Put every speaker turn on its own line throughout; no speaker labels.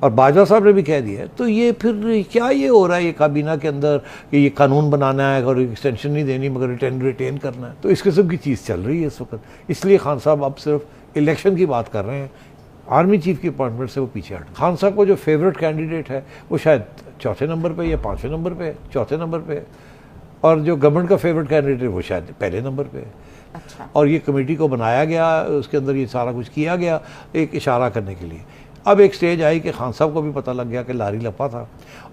और बाजवा साहब ने भी कह दिया है। तो ये फिर क्या ये हो रहा है ये काबीना के अंदर कि ये कानून बनाना है और एक्सटेंशन नहीं देनी मगर रिटेन करना है, तो इस किस्म की चीज़ चल रही है इस वक्त। इसलिए खान साहब अब सिर्फ इलेक्शन की बात कर रहे हैं, आर्मी चीफ की अपॉइंटमेंट से वो पीछे हट। खान साहब को जो फेवरेट कैंडिडेट है वो शायद चौथे नंबर पे या पाँचवें नंबर पे, चौथे नंबर पे, और जो गवर्नमेंट का फेवरेट कैंडिडेट है वो शायद पहले नंबर पे है।
अच्छा।
और ये कमेटी को बनाया गया, उसके अंदर ये सारा कुछ किया गया एक इशारा करने के लिए। अब एक स्टेज आई कि खान साहब को भी पता लग गया कि लारी लपा था,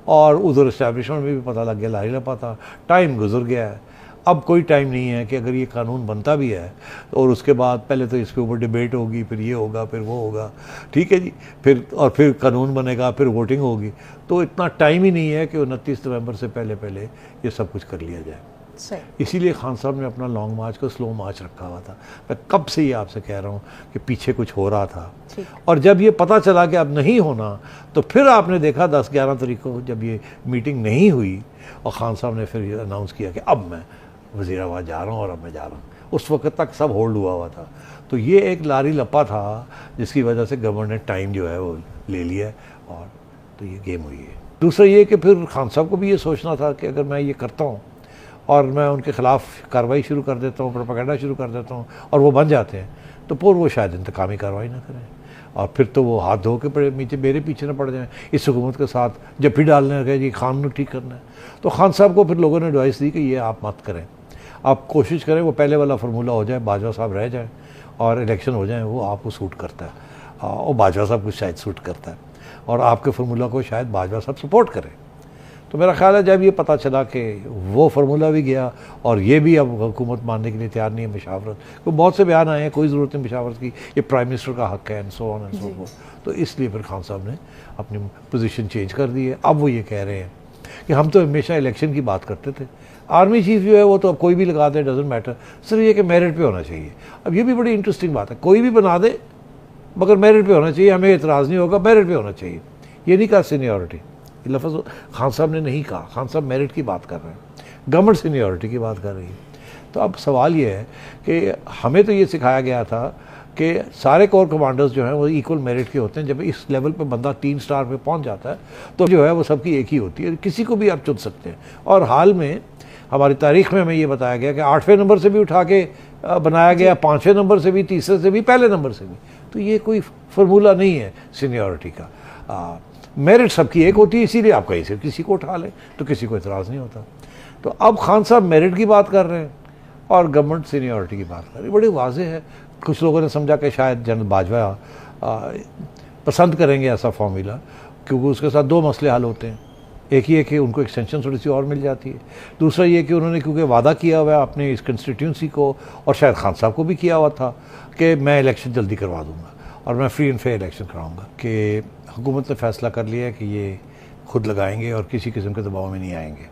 और उधर इस्टेब्लिशमेंट में भी पता लग गया लारी लपा था। टाइम गुजर गया है, अब कोई टाइम नहीं है कि अगर ये कानून बनता भी है और उसके बाद पहले तो इसके ऊपर डिबेट होगी, फिर ये होगा, फिर वो होगा, ठीक है जी, फिर कानून बनेगा, फिर वोटिंग होगी। तो इतना टाइम ही नहीं है कि 29 नवंबर से पहले ये सब कुछ कर लिया जाए। इसीलिए खान साहब ने अपना लॉन्ग मार्च को स्लो मार्च रखा हुआ था। मैं कब से ये आपसे कह रहा हूँ कि पीछे कुछ हो रहा था, और जब ये पता चला कि अब नहीं होना, तो फिर आपने देखा 10-11 तारीख को जब ये मीटिंग नहीं हुई और खान साहब ने फिर अनाउंस किया कि अब मैं वज़ीराबाद जा रहा हूँ और अब मैं जा रहा हूँ। उस वक्त तक सब होल्ड हुआ था। तो ये एक लारी लपा था जिसकी वजह से गवर्नमेंट ने टाइम जो है वो ले लिया है, और तो ये गेम हुई है। दूसरा ये कि फिर खान साहब को भी ये सोचना था कि अगर मैं ये करता हूँ और मैं उनके ख़िलाफ़ कार्रवाई शुरू कर देता हूँ, प्रोपेगेंडा शुरू कर देता हूँ, और वो बन जाते हैं, तो फिर वो शायद इंतकामी कार्रवाई ना करें, और फिर तो वो हाथ धो के मेरे पीछे ना पड़ जाएं इस हुकूमत के साथ जब भी डालने लगे जी कानून ठीक करना है। तो खान साहब को फिर लोगों ने एडवाइस दी कि ये आप मत करें, आप कोशिश करें वो पहले वाला फार्मूला हो जाए, बाजवा साहब रह जाएँ और इलेक्शन हो जाए, वो आपको सूट करता है, और बाजवा साहब को शायद सूट करता है, और आपके फार्मूला को शायद बाजवा साहब सपोर्ट करें। तो मेरा ख्याल है जब ये पता चला कि वो फार्मूला भी गया और ये भी अब हुकूमत मानने के लिए तैयार नहीं है मशावरत, तो बहुत से बयान आए हैं कोई ज़रूरत नहीं मशावरत की, ये प्राइम मिनिस्टर का हक है and so on and so fourth. तो इसलिए फिर खान साहब ने अपनी पोजीशन चेंज कर दी है। अब वो ये कह रहे हैं कि हम तो हमेशा इलेक्शन की बात करते थे, आर्मी चीफ जो है वो तो अब कोई भी लगा दे, डजेंट मैटर, सिर्फ ये कि मेरिट पे होना चाहिए। अब ये भी बड़ी इंटरेस्टिंग बात है, कोई भी बना दे मगर मेरिट पे होना चाहिए, हमें इतराज़ नहीं होगा, मेरिट पे होना चाहिए। ये नहीं कहा सीनियरिटी, लफ्ज़ खान साहब ने नहीं कहा, खान साहब मेरिट की बात कर रहे हैं, गवर्नमेंट सीनियरिटी की बात कर रही है। तो अब सवाल ये है कि हमें तो ये सिखाया गया था कि सारे कोर कमांडर्स जो हैं वो इक्वल मेरिट के होते हैं। जब इस लेवल पे बंदा 3 स्टार पे पहुंच जाता है तो जो है वो सबकी एक ही होती है, किसी को भी आप चुन सकते हैं। और हाल में हमारी तारीख में हमें ये बताया गया कि 8वें नंबर से भी उठा के बनाया गया, 5वें नंबर से भी, तीसरे से भी, पहले नंबर से भी। तो ये कोई फार्मूला नहीं है सीनियरिटी का, मेरिट सबकी एक होती है, इसीलिए आप कहीं से किसी को उठा लें तो किसी को इतराज़ नहीं होता। तो अब खान साहब मेरिट की बात कर रहे हैं और गवर्नमेंट सीनियरिटी की बात कर रहे हैं, बड़ी वाज़ेह है। कुछ लोगों ने समझा कि शायद जनरल बाजवा पसंद करेंगे ऐसा फार्मूला, क्योंकि उसके साथ 2 मसले हल होते हैं। एक ये कि उनको एक्सटेंशन थोड़ी सी और मिल जाती है, दूसरा ये कि उन्होंने क्योंकि वादा किया हुआ है अपने इस कंस्टिट्यूंसी को, और शायद खान साहब को भी किया हुआ था कि मैं इलेक्शन जल्दी करवा दूँगा और मैं फ्री एंड फेयर इलेक्शन कराऊँगा, कि हुकूमत ने फ़ैसला कर लिया है कि ये खुद लगाएंगे और किसी किस्म के दबाव में नहीं आएंगे।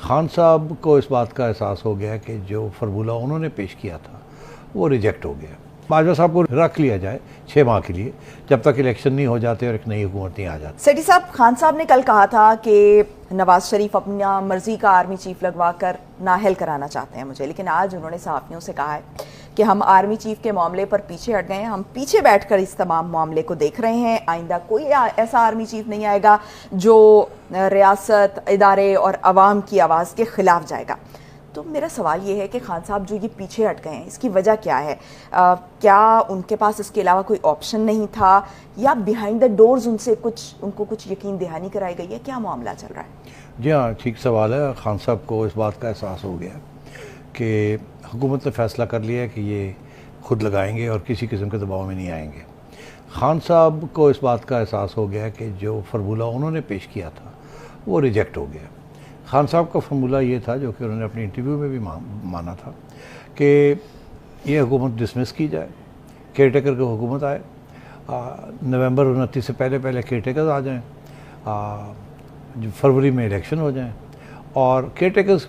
खान साहब को इस बात का एहसास हो गया कि जो फार्मूला उन्होंने पेश किया था वो रिजेक्ट हो गया। बाजवा साहब को रख लिया जाए 6 माह के लिए, जब तक इलेक्शन नहीं हो जाते और एक नई हुकूमत नहीं आ जाती।
सेठी साहब, खान साहब ने कल कहा था कि नवाज शरीफ अपना मर्जी का आर्मी चीफ लगवा कर नाअहल कराना चाहते हैं मुझे, लेकिन आज उन्होंने सहाफ़ियों से कहा है कि हम आर्मी चीफ के मामले पर पीछे हट गए हैं, हम पीछे बैठकर इस तमाम मामले को देख रहे हैं, आइंदा कोई ऐसा आर्मी चीफ नहीं आएगा जो रियासत, इदारे और अवाम की आवाज़ के ख़िलाफ़ जाएगा। तो मेरा सवाल ये है कि खान साहब जो ये पीछे हट गए हैं, इसकी वजह क्या है? क्या उनके पास इसके अलावा कोई ऑप्शन नहीं था, या बिहाइंड द डोर्स उनको कुछ यकीन दहानी कराई गई है? क्या मामला चल रहा है?
जी हाँ, ठीक सवाल है। खान साहब को इस बात का एहसास हो गया कि हुकूमत ने फ़ैसला कर लिया है कि ये खुद लगाएंगे और किसी किस्म के दबाव में नहीं आएंगे। खान साहब को इस बात का एहसास हो गया कि जो फार्मूला उन्होंने पेश किया था वो रिजेक्ट हो गया। खान साहब का फार्मूला ये था, जो कि उन्होंने अपने इंटरव्यू में भी माना था, कि ये हुकूमत डिसमिस की जाए, केयर टेकर की हुकूमत आए, नवंबर 29 से पहले केयर टेकर्स आ जाएँ, जो फरवरी में इलेक्शन हो जाएँ, और केयर टेकर्स,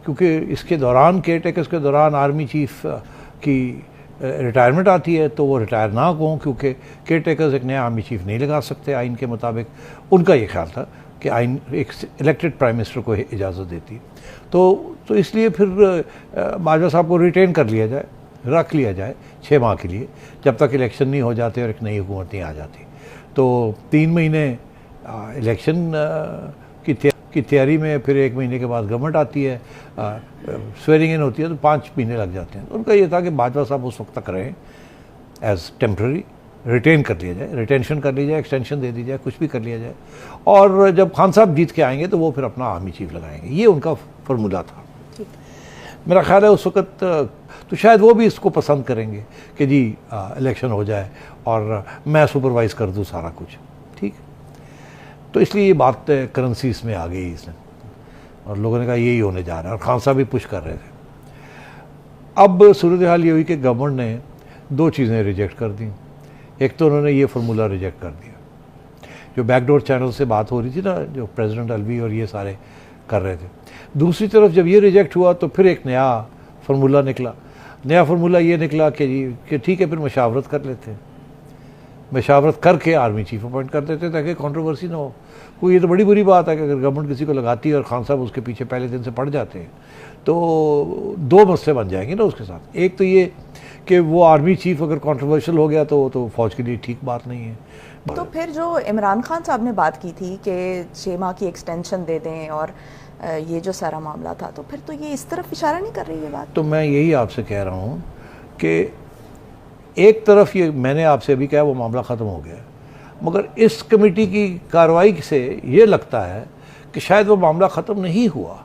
क्योंकि इसके दौरान केयर टेकर्स के दौरान आर्मी चीफ की रिटायरमेंट आती है, तो वो रिटायर ना हों, क्योंकि केयर टेकर्स एक नया आर्मी चीफ नहीं लगा सकते आइन के मुताबिक। उनका ये ख्याल था कि आइन एक इलेक्टेड प्राइम मिनिस्टर को इजाज़त देती। तो इसलिए फिर बाजवा साहब को रिटेन कर लिया जाए, रख लिया जाए 6 माह के लिए, जब तक इलेक्शन नहीं हो जाते और एक नई हुकूमत नहीं आ जाती। तो 3 महीने इलेक्शन की तैयारी में, फिर 1 महीने के बाद गवर्नमेंट आती है, स्वेरिंग इन होती है, तो 5 महीने लग जाते हैं। उनका ये था कि बाजवा साहब उस वक्त तक रहें एज टेम्प्रेरी, रिटेन कर लिया जाए, रिटेंशन कर ली जाए, एक्सटेंशन दे दी जाए, कुछ भी कर लिया जाए, और जब खान साहब जीत के आएंगे तो वो फिर अपना आर्मी चीफ लगाएंगे। ये उनका फार्मूला था। मेरा ख्याल है उस वक्त तो शायद वो भी इसको पसंद करेंगे कि जी इलेक्शन हो जाए और मैं सुपरवाइज़ कर दूँ सारा कुछ, ठीक। तो इसलिए ये बात करेंसी इसमें आ गई इसमें, और लोगों ने कहा यही होने जा रहा है, और खान साहब भी पुश कर रहे थे। अब सूरत हाल ये हुई कि गवर्नमेंट ने 2 चीज़ें रिजेक्ट कर दी। एक तो उन्होंने ये फार्मूला रिजेक्ट कर दिया, जो बैकडोर चैनल से बात हो रही थी ना, जो प्रेसिडेंट अलवी और ये सारे कर रहे थे। दूसरी तरफ जब ये रिजेक्ट हुआ तो फिर एक नया फार्मूला निकला। नया फार्मूला ये निकला कि ठीक है, फिर मशावरत कर लेते हैं, मशावरत करके आर्मी चीफ अपॉइंट कर देते ताकि कंट्रोवर्सी ना हो। कोई ये तो बड़ी बुरी बात है कि अगर गवर्नमेंट किसी को लगाती है और खान साहब उसके पीछे पहले दिन से पड़ जाते हैं तो 2 मसले बन जाएंगे ना उसके साथ। एक तो ये कि वो आर्मी चीफ अगर कंट्रोवर्शियल हो गया तो फौज के लिए ठीक बात नहीं है।
तो फिर जो इमरान खान साहब ने बात की थी कि 6 माह की एक्सटेंशन दे दें और ये जो सारा मामला था, तो फिर तो ये इस तरफ इशारा नहीं कर रही है बात? तो
मैं यही आपसे कह रहा हूँ कि एक तरफ ये मैंने आपसे अभी कहा वो मामला ख़त्म हो गया, मगर इस कमेटी की कार्रवाई से ये लगता है कि शायद वो मामला ख़त्म नहीं हुआ,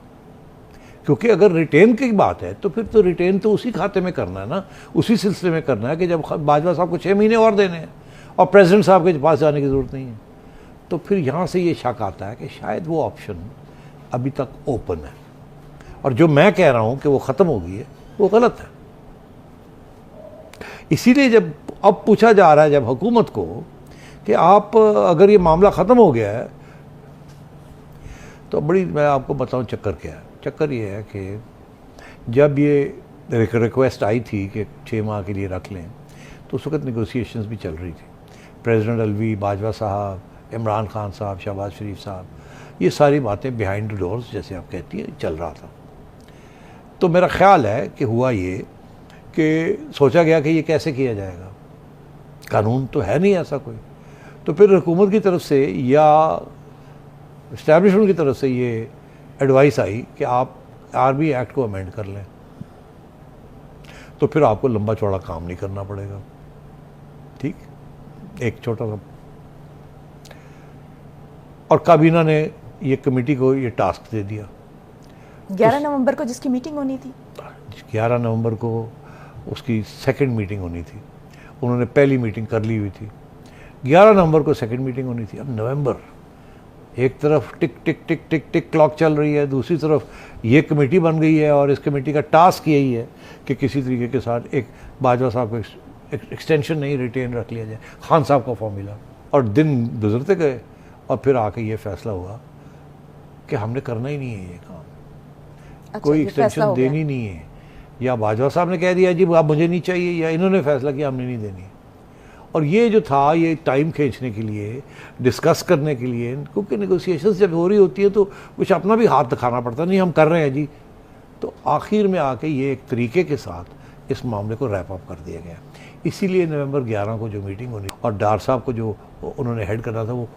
क्योंकि अगर रिटेन की बात है तो फिर तो रिटेन तो उसी खाते में करना है ना, उसी सिलसिले में करना है कि जब बाजवा साहब को 6 महीने और देने हैं और प्रेसिडेंट साहब के पास जाने की ज़रूरत नहीं है। तो फिर यहाँ से ये शक आता है कि शायद वो ऑप्शन अभी तक ओपन है, और जो मैं कह रहा हूँ कि वो ख़त्म हो गई है वो गलत है। इसीलिए जब अब पूछा जा रहा है जब हुकूमत को कि आप अगर ये मामला ख़त्म हो गया है, तो बड़ी मैं आपको बताऊं चक्कर क्या है। चक्कर ये है कि जब ये रिक्वेस्ट आई थी कि 6 माह के लिए रख लें, तो उस वक्त नेगोशिएशंस भी चल रही थी। प्रेसिडेंट अलवी, बाजवा साहब, इमरान खान साहब, शहबाज शरीफ साहब, ये सारी बातें बिहाइंड द डोर्स जैसे आप कहती हैं चल रहा था। तो मेरा ख्याल है कि हुआ ये कि सोचा गया कि ये कैसे किया जाएगा, कानून तो है नहीं ऐसा कोई। तो फिर हुकूमत की तरफ से या इस्टेब्लिशमेंट की तरफ से ये एडवाइस आई कि आप आर्मी एक्ट को अमेंड कर लें, तो फिर आपको लंबा चौड़ा काम नहीं करना पड़ेगा, ठीक। एक छोटा सा, और काबीना ने ये कमेटी को ये टास्क दे दिया
11 नवंबर को, जिसकी मीटिंग होनी थी।
11 नवंबर को उसकी 2nd मीटिंग होनी थी। उन्होंने पहली मीटिंग कर ली हुई थी, 11 नवंबर को 2nd मीटिंग होनी थी। अब नवंबर, एक तरफ टिक टिक टिक टिक टिक क्लॉक चल रही है, दूसरी तरफ ये कमेटी बन गई है और इस कमेटी का टास्क यही है कि किसी तरीके के साथ एक बाजवा साहब को एक्सटेंशन नहीं, रिटेन रख लिया जाए, खान साहब का फॉर्मूला। और दिन गुजरते गए और फिर आके ये फैसला हुआ कि हमने करना ही नहीं है ये काम। अच्छा, कोई एक्सटेंशन देनी नहीं है, या बाजवा साहब ने कह दिया जी आप मुझे नहीं चाहिए, या इन्होंने फैसला किया हमने नहीं देनी। और ये जो था ये टाइम खींचने के लिए, डिस्कस करने के लिए, क्योंकि नेगोशिएशंस जब हो रही होती है तो कुछ अपना भी हाथ दिखाना पड़ता, नहीं हम कर रहे हैं जी। तो आखिर में आके ये एक तरीके के साथ इस मामले को रैप अप कर दिया गया। इसीलिए नवंबर 11 को जो मीटिंग होनी और डार साहब को जो उन्होंने हेड करना था वो